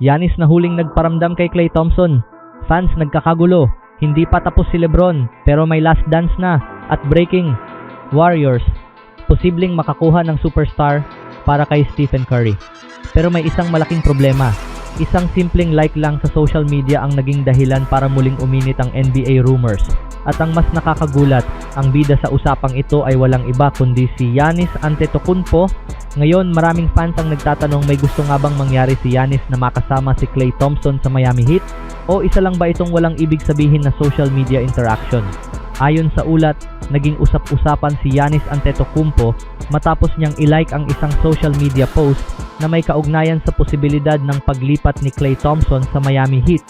Giannis na huling nagparamdam kay Klay Thompson. Fans nagkakagulo. Hindi pa tapos si LeBron pero may last dance na. At breaking, Warriors posibleng makakuha ng superstar para kay Stephen Curry. Pero may isang malaking problema. Isang simpleng like lang sa social media ang naging dahilan para muling uminit ang NBA rumors. At ang mas nakakagulat, ang bida sa usapang ito ay walang iba kundi si Giannis Antetokounmpo. Ngayon, maraming fans ang nagtatanong, may gusto nga bang mangyari si Giannis na makasama si Klay Thompson sa Miami Heat? O isa lang ba itong walang ibig sabihin na social media interaction? Ayon sa ulat, naging usap-usapan si Giannis Antetokounmpo matapos niyang ilike ang isang social media post na may kaugnayan sa posibilidad ng paglipat ni Klay Thompson sa Miami Heat.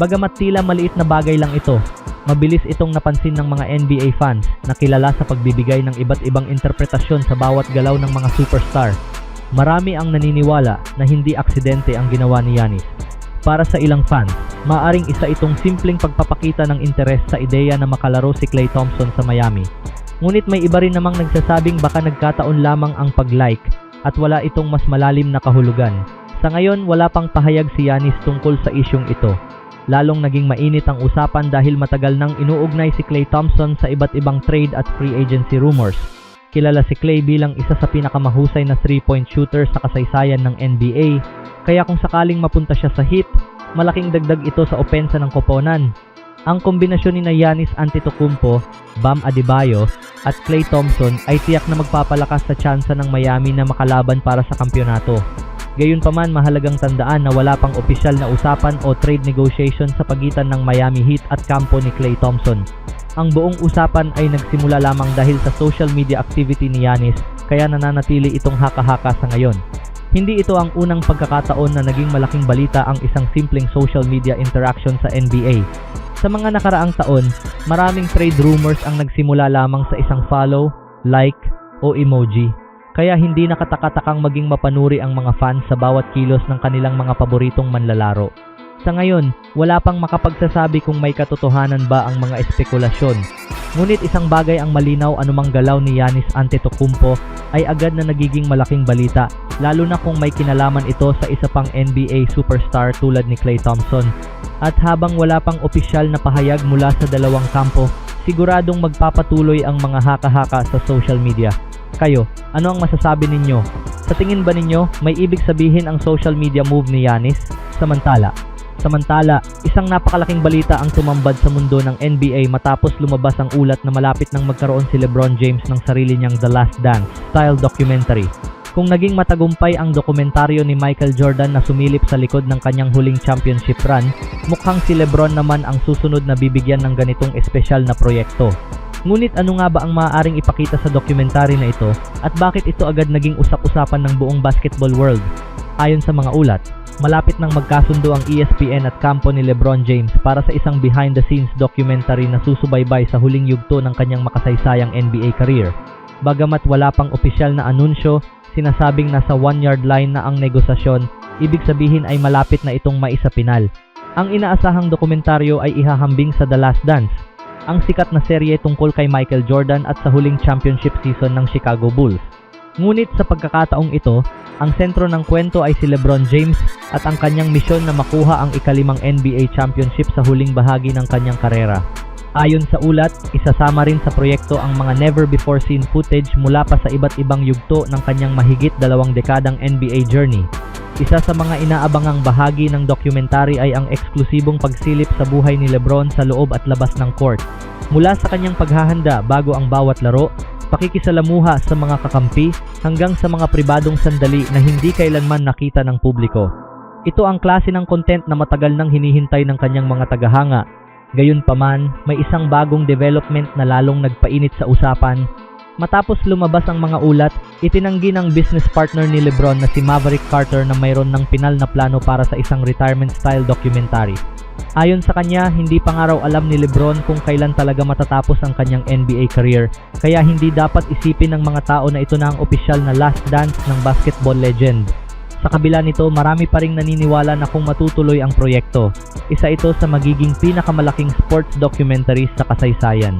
Bagamat tila maliit na bagay lang ito, mabilis itong napansin ng mga NBA fans na kilala sa pagbibigay ng iba't ibang interpretasyon sa bawat galaw ng mga superstar. Marami ang naniniwala na hindi aksidente ang ginawa ni Giannis. Para sa ilang fans, maaring isa itong simpleng pagpapakita ng interes sa ideya na makalaro si Klay Thompson sa Miami. Ngunit may iba rin namang nagsasabing baka nagkataon lamang ang pag-like at wala itong mas malalim na kahulugan. Sa ngayon, wala pang pahayag si Giannis tungkol sa isyung ito. Lalong naging mainit ang usapan dahil matagal nang inuugnay si Klay Thompson sa iba't ibang trade at free agency rumors. Kilala si Klay bilang isa sa pinakamahusay na 3-point shooter sa kasaysayan ng NBA, kaya kung sakaling mapunta siya sa Heat, malaking dagdag ito sa opensa ng koponan. Ang kombinasyon ni Giannis Antetokounmpo, Bam Adebayo at Klay Thompson ay tiyak na magpapalakas sa tsansa ng Miami na makalaban para sa kampyonato. Gayunpaman, mahalagang tandaan na wala pang opisyal na usapan o trade negotiation sa pagitan ng Miami Heat at kampo ni Klay Thompson. Ang buong usapan ay nagsimula lamang dahil sa social media activity ni Giannis, kaya nananatili itong haka-haka sa ngayon. Hindi ito ang unang pagkakataon na naging malaking balita ang isang simpleng social media interaction sa NBA. Sa mga nakaraang taon, maraming trade rumors ang nagsimula lamang sa isang follow, like, o emoji. Kaya hindi nakatakatakang maging mapanuri ang mga fans sa bawat kilos ng kanilang mga paboritong manlalaro. Sa ngayon, wala pang makapagsasabi kung may katotohanan ba ang mga espekulasyon. Ngunit isang bagay ang malinaw, anumang galaw ni Giannis Antetokounmpo ay agad na nagiging malaking balita, lalo na kung may kinalaman ito sa isa pang NBA superstar tulad ni Klay Thompson. At habang wala pang opisyal na pahayag mula sa dalawang kampo, siguradong magpapatuloy ang mga haka-haka sa social media. Kayo, ano ang masasabi ninyo? Sa tingin ba ninyo, may ibig sabihin ang social media move ni Giannis? Samantala, isang napakalaking balita ang tumambad sa mundo ng NBA matapos lumabas ang ulat na malapit nang magkaroon si LeBron James ng sarili niyang The Last Dance style documentary. Kung naging matagumpay ang dokumentaryo ni Michael Jordan na sumilip sa likod ng kanyang huling championship run, mukhang si LeBron naman ang susunod na bibigyan ng ganitong espesyal na proyekto. Ngunit ano nga ba ang maaaring ipakita sa dokumentary na ito at bakit ito agad naging usap-usapan ng buong basketball world? Ayon sa mga ulat, malapit nang magkasundo ang ESPN at kampo ni LeBron James para sa isang behind-the-scenes documentary na susubaybay sa huling yugto ng kanyang makasaysayang NBA career. Bagamat wala pang opisyal na anunsyo, sinasabing nasa 1-yard line na ang negosasyon, ibig sabihin ay malapit na itong maisapinal. Ang inaasahang dokumentaryo ay ihahambing sa The Last Dance, ang sikat na serye tungkol kay Michael Jordan at sa huling championship season ng Chicago Bulls. Ngunit sa pagkakataong ito, ang sentro ng kwento ay si LeBron James at ang kanyang misyon na makuha ang ika-5 NBA championship sa huling bahagi ng kanyang karera. Ayon sa ulat, isasama rin sa proyekto ang mga never-before-seen footage mula pa sa iba't ibang yugto ng kanyang mahigit 2 dekadang NBA journey. Isa sa mga inaabangang bahagi ng dokumentary ay ang eksklusibong pagsilip sa buhay ni LeBron sa loob at labas ng court. Mula sa kanyang paghahanda bago ang bawat laro, pakikisalamuha sa mga kakampi, hanggang sa mga pribadong sandali na hindi kailanman nakita ng publiko. Ito ang klase ng content na matagal nang hinihintay ng kanyang mga tagahanga. Gayunpaman, may isang bagong development na lalong nagpainit sa usapan. Matapos lumabas ang mga ulat, itinanggi ng business partner ni LeBron na si Maverick Carter na mayroon ng pinal na plano para sa isang retirement-style documentary. Ayon sa kanya, hindi pa nga raw alam ni LeBron kung kailan talaga matatapos ang kanyang NBA career, kaya hindi dapat isipin ng mga tao na ito na ang opisyal na last dance ng basketball legend. Sa kabila nito, marami pa ring naniniwala na kung matutuloy ang proyekto, isa ito sa magiging pinakamalaking sports documentaries sa kasaysayan.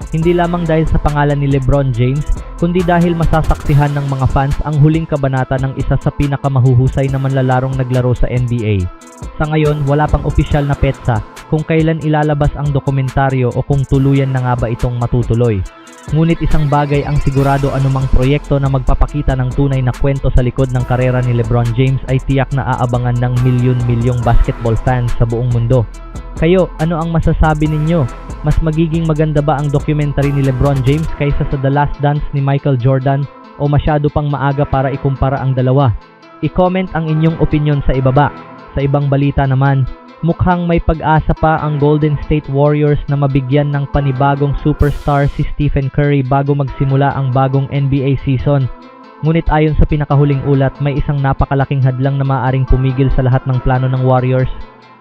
Hindi lamang dahil sa pangalan ni LeBron James, kundi dahil masasaksihan ng mga fans ang huling kabanata ng isa sa pinakamahuhusay na manlalarong naglaro sa NBA. Sa ngayon, wala pang opisyal na petsa kung kailan ilalabas ang dokumentaryo o kung tuluyan na nga ba itong matutuloy. Ngunit isang bagay ang sigurado, anumang proyekto na magpapakita ng tunay na kwento sa likod ng karera ni LeBron James ay tiyak na aabangan ng milyon-milyong basketball fans sa buong mundo. Kayo, ano ang masasabi ninyo? Mas magiging maganda ba ang documentary ni LeBron James kaysa sa The Last Dance ni Michael Jordan o masyado pang maaga para ikumpara ang dalawa? I-comment ang inyong opinion sa ibaba. Sa ibang balita naman, mukhang may pag-asa pa ang Golden State Warriors na mabigyan ng panibagong superstar si Stephen Curry bago magsimula ang bagong NBA season. Ngunit ayon sa pinakahuling ulat, may isang napakalaking hadlang na maaaring pumigil sa lahat ng plano ng Warriors.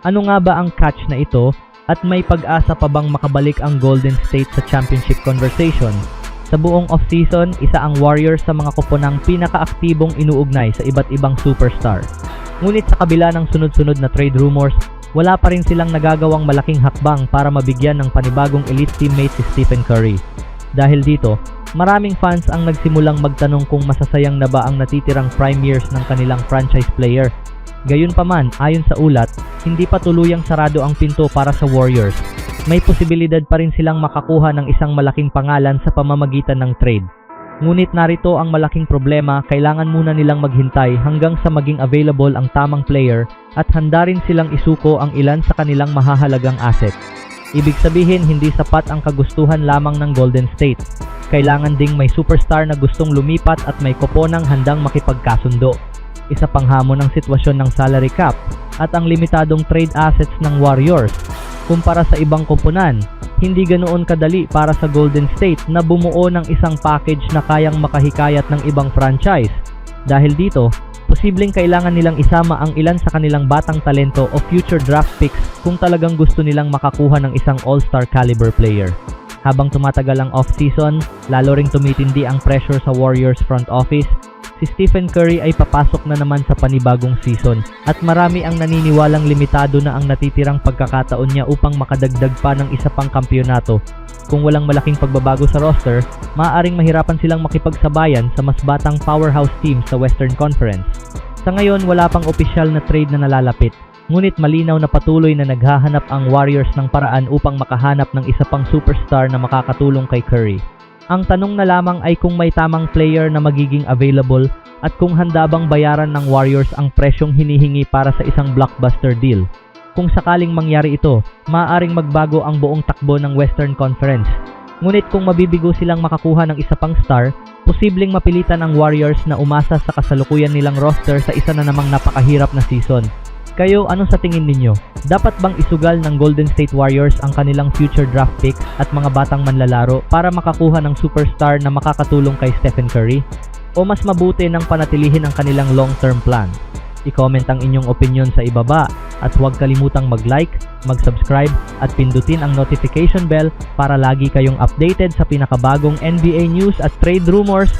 Ano nga ba ang catch na ito? At may pag-asa pa bang makabalik ang Golden State sa championship conversation? Sa buong off-season, isa ang Warriors sa mga koponang pinakaaktibong inuugnay sa iba't ibang superstar. Ngunit sa kabila ng sunod-sunod na trade rumors, wala pa rin silang nagagawang malaking hakbang para mabigyan ng panibagong elite teammate si Stephen Curry. Dahil dito, maraming fans ang nagsimulang magtanong kung masasayang na ba ang natitirang prime years ng kanilang franchise player. Gayunpaman, ayon sa ulat, hindi pa tuluyang sarado ang pinto para sa Warriors. May posibilidad pa rin silang makakuha ng isang malaking pangalan sa pamamagitan ng trade. Ngunit narito ang malaking problema, kailangan muna nilang maghintay hanggang sa maging available ang tamang player at handa rin silang isuko ang ilan sa kanilang mahahalagang asset. Ibig sabihin, hindi sapat ang kagustuhan lamang ng Golden State. Kailangan ding may superstar na gustong lumipat at may koponang handang makipagkasundo. Isa pang hamon ng sitwasyon ng salary cap at ang limitadong trade assets ng Warriors. Kumpara sa ibang koponan, hindi ganoon kadali para sa Golden State na bumuo ng isang package na kayang makahikayat ng ibang franchise. Dahil dito, posibleng kailangan nilang isama ang ilan sa kanilang batang talento o future draft picks kung talagang gusto nilang makakuha ng isang all-star caliber player. Habang tumatagal ang off-season, lalo ring tumitindi ang pressure sa Warriors front office. Si Stephen Curry ay papasok na naman sa panibagong season at marami ang naniniwalang limitado na ang natitirang pagkakataon niya upang makadagdag pa ng isa pang kampyonato. Kung walang malaking pagbabago sa roster, maaaring mahirapan silang makipagsabayan sa mas batang powerhouse team sa Western Conference. Sa ngayon, wala pang opisyal na trade na nalalapit, ngunit malinaw na patuloy na naghahanap ang Warriors ng paraan upang makahanap ng isa pang superstar na makakatulong kay Curry. Ang tanong na lamang ay kung may tamang player na magiging available at kung handa bang bayaran ng Warriors ang presyong hinihingi para sa isang blockbuster deal. Kung sakaling mangyari ito, maaaring magbago ang buong takbo ng Western Conference. Ngunit kung mabibigo silang makakuha ng isa pang star, posibleng mapilitan ang Warriors na umasa sa kasalukuyan nilang roster sa isa na namang napakahirap na season. Kayo, ano sa tingin ninyo? Dapat bang isugal ng Golden State Warriors ang kanilang future draft picks at mga batang manlalaro para makakuha ng superstar na makakatulong kay Stephen Curry? O mas mabuti nang panatilihin ang kanilang long-term plan? I-comment ang inyong opinion sa ibaba at huwag kalimutang mag-like, mag-subscribe at pindutin ang notification bell para lagi kayong updated sa pinakabagong NBA news at trade rumors